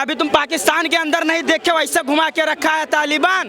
कभी तुम पाकिस्तान के अंदर नहीं देखे, वैसे घुमा के रखा है तालिबान।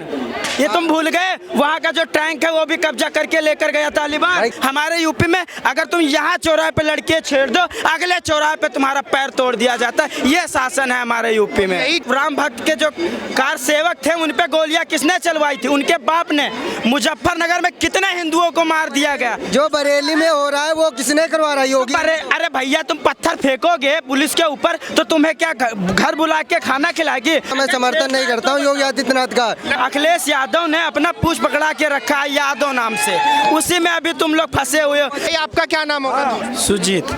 ये तुम भूल गए, वहाँ का जो टैंक है वो भी कब्जा करके लेकर गया तालिबान। हमारे यूपी में अगर तुम यहाँ चौराहे पे लड़के छेड़ दो, अगले चौराहे पे तुम्हारा पैर तोड़ दिया जाता है। ये शासन है हमारे यूपी में। राम भक्त के जो कार सेवक थे उन पे गोलियां किसने चलवाई थी? उनके बाप ने। मुजफ्फरनगर में कितने हिंदुओं को मार दिया गया? जो बरेली में हो रहा है वो किसने करवा रहा है? योगी। अरे भैया, तुम पत्थर फेंकोगे पुलिस के ऊपर तो तुम्हें क्या घर बुला के खाना खिलाएगी? मैं समर्थन नहीं करता हूँ योगी आदित्यनाथ का। अखिलेश यादव ने अपना पूछ पकड़ा के रखा है यादव नाम से, उसी में अभी तुम लोग फंसे हुए हो। आपका क्या नाम होगा? सुजीत।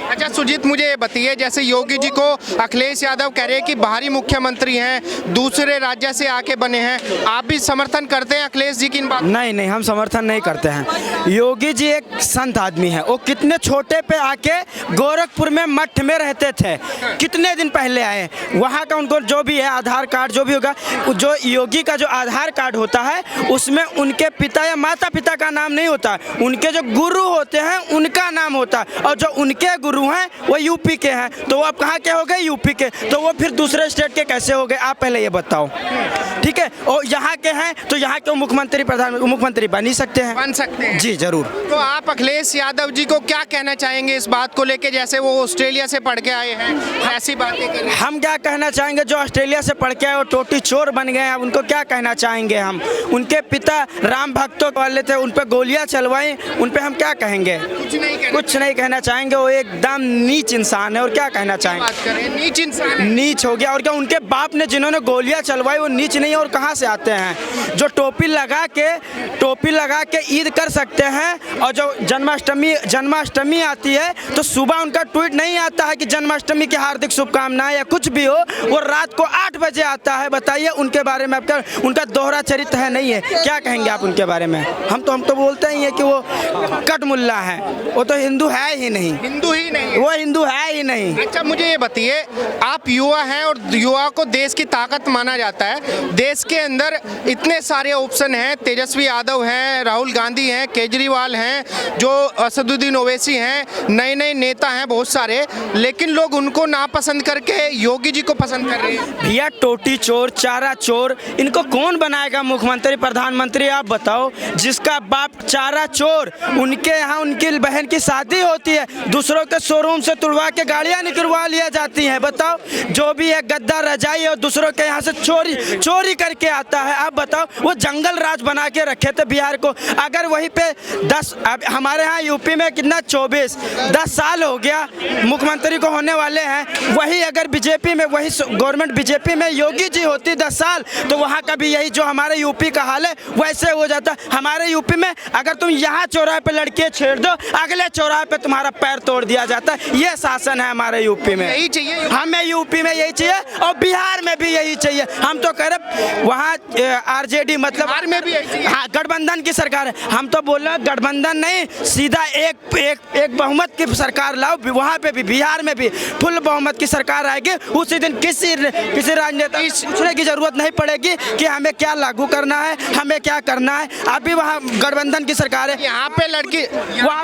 अच्छा सुजीत, मुझे ये बताइए, जैसे योगी जी को अखिलेश यादव कह रहे हैं कि बाहरी मुख्यमंत्री हैं, दूसरे राज्य से आके बने हैं, आप भी समर्थन करते हैं अखिलेश जी की इन बात? नहीं, हम समर्थन नहीं करते हैं। योगी जी एक संत आदमी है। वो कितने छोटे पे आके गोरखपुर में मठ में रहते थे, कितने दिन पहले आए। वहाँ का उनको जो भी है आधार कार्ड जो भी होगा, जो योगी का जो आधार कार्ड होता है उसमें उनके पिता या माता पिता का नाम नहीं होता, उनके जो गुरु होते हैं उनका नाम होता है। और जो उनके गुरु हैं वो यूपी के हैं, तो वो अब कहाँ के हो गए? यूपी के। तो वो फिर दूसरे स्टेट के कैसे हो गए? आप पहले ये बताओ, ठीक है? और यहाँ के हैं तो यहाँ के मुख्यमंत्री बन ही सकते हैं। बन सकते हैं जी जरूर। तो आप अखिलेश यादव जी को क्या कहना चाहेंगे इस बात को लेके, जैसे वो ऑस्ट्रेलिया से पढ़ के आए हैं, ऐसी बातें कर रहे हैं? हम क्या कहना चाहेंगे? जो ऑस्ट्रेलिया से पढ़ के आए वो टोटी चोर बन गए हैं, उनको क्या कहना चाहेंगे हम? उनके पिता राम भक्तों वाले थे, उन पर गोलियां चलवाई, उन पर हम क्या कहेंगे? कुछ नहीं कहना चाहेंगे। वो एकदम नीच इंसान है, और क्या कहना चाहेंगे? नीच इंसान है। नीच हो गया। और क्या उनके बाप ने जिन्होंने गोलियां चलवाई वो नीच नहीं है? और कहाँ से आते हैं? जो टोपी लगा के ईद कर सकते हैं, और जो जन्माष्टमी आती है तो सुबह उनका ट्वीट नहीं आता है कि जन्माष्टमी की हार्दिक शुभकामनाएं या कुछ भी हो, वो रात को 8 बजे आता है। बताइए उनके बारे में आपका, उनका दोहरा चरित्र है नहीं है? क्या कहेंगे आप उनके बारे में? हम तो बोलते ही है कि वो कट मुल्ला है, वो तो हिंदू है ही नहीं। वो हिंदू है ही नहीं। अच्छा मुझे ये बताइए, आप युवा हैं और युवा को देश की ताकत माना जाता है। देश के अंदर इतने सारे ऑप्शन हैं, तेजस्वी यादव हैं, राहुल गांधी हैं, केजरीवाल हैं, जो असदुद्दीन ओवैसी हैं, नए नेता हैं बहुत सारे, लेकिन लोग उनको नापसंद करके योगी जी को पसंद कर रहे हैं। भैया टोटी चोर, चारा चोर, इनको कौन बनाएगा मुख्यमंत्री प्रधानमंत्री? आप बताओ। जिसका बाप चारा चोर, उनके यहाँ उनकी बहन की शादी होती है, दूसरों के शोरूम से तुड़वा के गाड़ियाँ निकलवा लिया जाती हैं। बताओ, जो भी है गद्दा रजाई और दूसरों के यहाँ से चोरी करके आता है। आप बताओ, वो जंगल राज बना के रखे थे बिहार को। अगर वहीं पे 10, हमारे यहाँ यूपी में कितना 10 साल हो गया मुख्यमंत्री को होने वाले हैं। वही अगर बीजेपी में, वही गवर्नमेंट बीजेपी में योगी जी होती 10 साल, तो वहाँ का भी यही जो हमारे यूपी का हाल है वैसे हो जाता। हमारे यूपी में अगर तुम यहाँ चौराहे पे लड़के छेड़ दो, अगले चौराहे पे तुम्हारा पैर तोड़ दिया जाता है। ये शासन है हमारे यूपी में। यही चाहिए हमें, यूपी में यही चाहिए और बिहार में भी यही चाहिए। हम तो कह रहे वहाँ आरजेडी मतलब बिहार में भी यही चाहिए। हाँ, गठबंधन की सरकार है। हम तो बोल रहे हैं गठबंधन नहीं, सीधा एक बहुमत की सरकार लाओ। वहाँ पे भी, बिहार में भी फुल बहुमत की सरकार आएगी। उसी दिन किसी राजनेता पूछने की जरूरत नहीं पड़ेगी कि हमें क्या लागू करना है, हमें क्या करना है। अभी वहाँ गठबंधन की सरकार है। यहाँ पे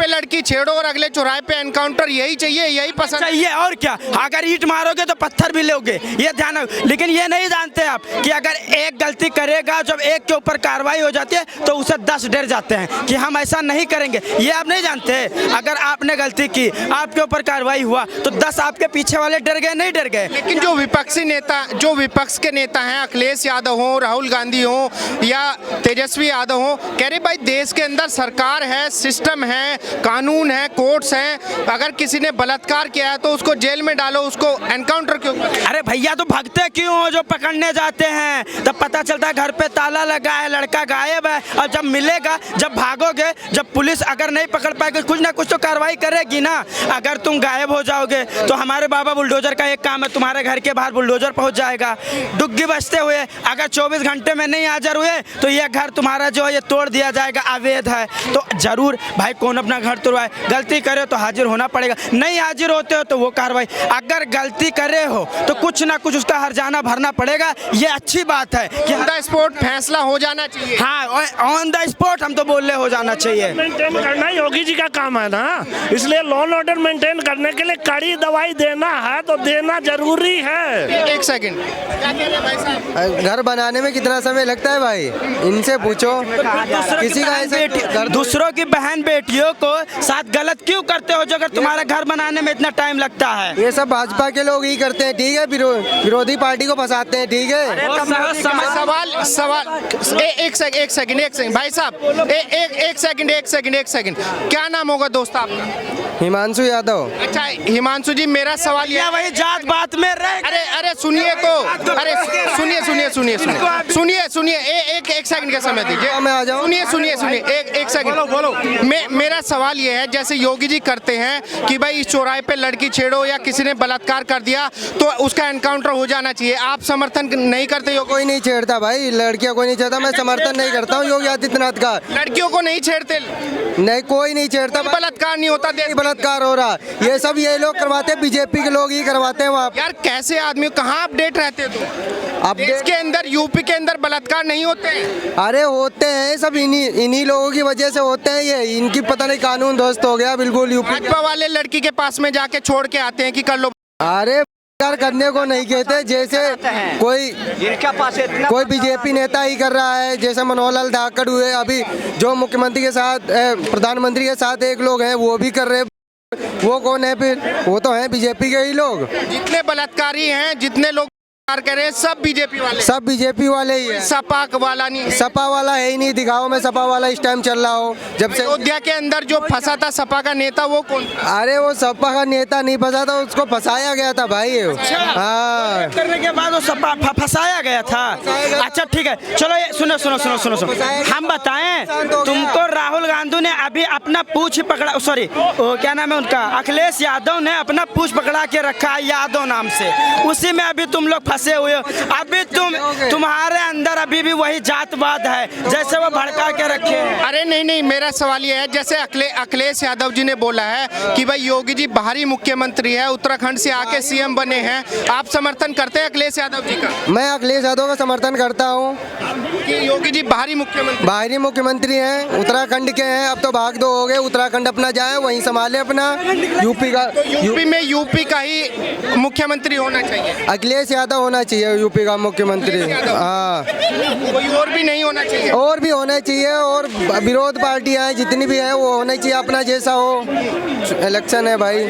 लड़की छेड़ो और अगले चौराहे पे एनकाउंटर, यही चाहिए, यही पसंद चाहिए। और क्या? अगर ईंट मारोगे तो पत्थर भी लोगे, ये ध्यान रखो। लेकिन ये नहीं जानते आप कि अगर एक गलती करेगा, जब एक के ऊपर कार्रवाई हो जाती है तो उसे 10 डर जाते हैं कि हम ऐसा नहीं करेंगे। ये आप नहीं जानते? अगर आपने गलती की, आपके ऊपर कार्रवाई हुआ तो 10 आपके पीछे वाले डर गए, नहीं डर गए? लेकिन जो विपक्ष के नेता हैं, अखिलेश यादव हो, राहुल गांधी हो या तेजस्वी यादव हो, कह रहे भाई देश के अंदर सरकार है, सिस्टम है, कानून है, कोर्ट्स हैं, अगर किसी ने बलात्कार किया है तो उसको जेल में डालो, उसको एनकाउंटर क्यों? अरे भैया, तो भागते क्यों हो? जो पकड़ने जाते हैं तब पता चलता है घर पे ताला लगा है, लड़का गायब है। और जब मिलेगा, जब भागोगे, जब पुलिस अगर नहीं पकड़ पाएगी, कुछ ना कुछ तो कार्रवाई करेगी ना। अगर तुम गायब हो जाओगे तो हमारे बाबा बुलडोजर का एक काम है, तुम्हारे घर के बाहर बुलडोजर पहुंच जाएगा। डुग्गी बजते हुए अगर 24 घंटे में नहीं हाजिर हुए तो ये घर तुम्हारा जो है ये तोड़ दिया जाएगा, अवैध है। तो जरूर भाई, कौन अपना घर तोड़वाए? गलती करे तो हाजिर होना पड़ेगा, नहीं हाजिर होते हो तो वो कार्रवाई। अगर गलती करे हो तो कुछ ना कुछ उसका हर्जाना भरना पड़ेगा, ये अच्छी बात बात है कि ऑन द स्पॉट फैसला हो जाना चाहिए। हाँ, ऑन द स्पॉट हम तो बोल रहे हो जाना चाहिए। मेंटेन करना योगी जी का काम है ना, इसलिए लॉ एंड ऑर्डर मेंटेन करने के लिए कड़ी दवाई देना है तो देना जरूरी है। एक सेकंड, क्या कह रहे हैं भाई साहब? घर बनाने में कितना समय लगता है भाई, इनसे पूछो। किसी का ऐसे दूसरों की बहन बेटियों को साथ गलत क्यों करते हो जो अगर तुम्हारा घर बनाने में इतना टाइम लगता है? ये सब भाजपा के लोग ही करते हैं, ठीक है, विरोधी पार्टी को फंसाते हैं, ठीक है। सवाल एक सेकंड भाई साहब, एक सेकंड, क्या नाम होगा दोस्त आपका? हिमांशु यादव। अच्छा हिमांशु जी, मेरा सवाल या यह वही जात बात में रह अरे सुनिए तो, अरे सुनिए एक सेकंड का समय दीजिए। मैं आ जाऊं? सुनिए एक सेकंड बोलो। मेरा सवाल ये है, जैसे योगी जी करते हैं कि भाई इस चौराहे पे लड़की छेड़ो या किसी ने बलात्कार कर दिया तो उसका एनकाउंटर हो जाना चाहिए, आप समर्थन नहीं करते? कोई नहीं छेड़ता भाई, लड़कियां कोई नहीं छेड़ता, मैं समर्थन नहीं करता हूँ योगी आदित्यनाथ का। लड़कियों को नहीं छेड़ते? नहीं, कोई नहीं छेड़ता, बलात्कार नहीं होता, बलात्कार हो रहा, ये सब ये लोग करवाते हैं, बीजेपी के लोग ही करवाते हैं वहाँ। यार कैसे आदमी, कहाँ अपडेट रहते तो? देश के अंदर, यूपी के अंदर बलात्कार नहीं होते हैं? अरे होते हैं, सब इन्हीं लोगों की वजह से होते हैं, ये इनकी पता नहीं कानून ध्वस्त हो गया बिल्कुल यूपी। भाजपा वाले लड़की के पास में जाके छोड़ के आते हैं कि कर लो। अरे करने को नहीं कहते, जैसे कोई बीजेपी नेता ही कर रहा है, जैसे मनोहर लाल धाकड़ हुए, अभी जो मुख्यमंत्री के साथ प्रधानमंत्री के साथ एक लोग हैं वो भी कर रहे हैं। वो कौन है फिर? वो तो हैं बीजेपी के ही लोग। जितने बलात्कारी हैं, जितने लोग कर रहे हैं, सब बीजेपी वाले, सब बीजेपी वाले ही है। सपा वाला नहीं है। सपा वाला है ही नहीं, दिखाओ में सपा वाला इस टाइम चल रहा हो। जब से अयोध्या के अंदर जो फंसा था सपा का नेता, वो कौन? अरे वो सपा का नेता नहीं फंसा था, उसको फंसाया गया था भाई। हाँ, करने के बाद वो सपा फंसाया गया था। अच्छा ठीक है, चलो ये सुनो, हम बताएं, तुमको राहुल गांधी ने अभी अपना पूछ पकड़ा, सॉरी क्या नाम है उनका, अखिलेश यादव ने अपना पूछ पकड़ा के रखा है यादव नाम से, उसी में अभी तुम लोग फंसे हुए हो। अभी तुम्हारे अंदर अभी भी वही जातवाद है जैसे वो भड़का के रखे हैं। अरे नहीं, मेरा सवाल ये है, जैसे अखिलेश यादव जी ने बोला है कि भाई योगी जी बाहरी मुख्यमंत्री है, उत्तराखंड से आके सीएम बने हैं, आप समर्थन करते हैं अखिलेश यादव जी का? मैं अखिलेश यादव का समर्थन करता हूँ कि योगी जी बाहरी मुख्यमंत्री हैं, उत्तराखंड के हैं, अब तो भाग दो हो गए, उत्तराखंड अपना जाए, वहीं संभाले अपना। यूपी का, यूपी का ही मुख्यमंत्री होना चाहिए, अखिलेश यादव होना चाहिए यूपी का मुख्यमंत्री। हाँ, कोई और भी नहीं होना चाहिए? और भी होने चाहिए, और विरोध पार्टियां हैं जितनी भी हैं वो होने चाहिए, अपना जैसा हो। इलेक्शन है भाई।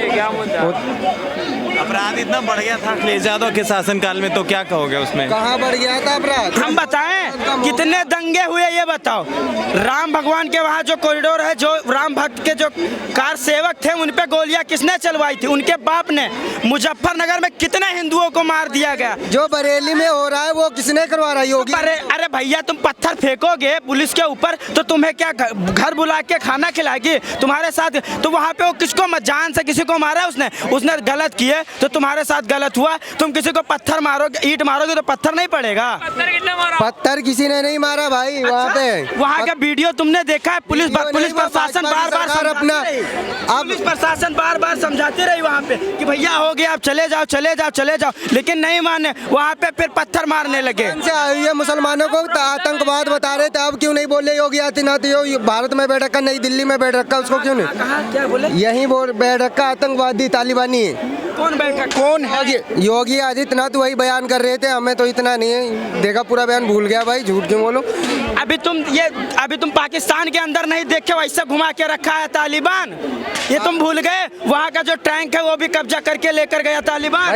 अपराध इतना बढ़ गया था अखिलेश यादव के शासनकाल में, तो क्या कहोगे उसमें? कहाँ बढ़ गया था अपराध? हम बताएं कितने दंगे हुए ये बताओ। राम भगवान के वहाँ जो कॉरिडोर है, जो राम भक्त के जो कार सेवक थे उन पे गोलियां किसने चलवाई थी? उनके बाप ने। मुजफ्फरनगर में कितने हिंदुओं को मार दिया गया? जो बरेली में हो रहा है वो किसने करवा रहा है? योगी। अरे भैया, तुम पत्थर फेंकोगे पुलिस के ऊपर तो तुम्हें क्या घर बुला के खाना खिलाएगी तुम्हारे साथ? तो वहाँ पे वो किसको जान से किसी को मारा उसने गलत किए तो तुम्हारे साथ गलत हुआ। तुम किसी को पत्थर मारोगे, ईंट मारोगे तो पत्थर नहीं पड़ेगा? पत्थर किसी ने नहीं मारा भाई। वहाँ पे वहाँ का वीडियो तुमने देखा है? पुलिस प्रशासन बार बार समझाती रही वहाँ पे कि भैया हो गया, आप चले जाओ, लेकिन नहीं माने। वहाँ पे फिर पत्थर मारने लगे। ये मुसलमानों को आतंकवाद बता रहे थे, अब क्यों नहीं बोले योगी आदित्यनाथ? भारत में बैठ रखा, नई दिल्ली में बैठ रखा, उसको क्यों नहीं? क्या बोले? यही बैठ रखा आतंकवादी तालिबानी। कौन है? योगी आदित्यनाथ वही बयान कर रहे थे, हमें तो इतना नहीं देखा, पूरा बयान भूल गया भाई, झूठ क्यों बोलो। अभी तुम पाकिस्तान के अंदर नहीं देखे, वैसे घुमा के रखा है तालिबान। ये तुम भूल गए? वहाँ का जो टैंक है वो भी कब्जा करके लेकर गया तालिबान।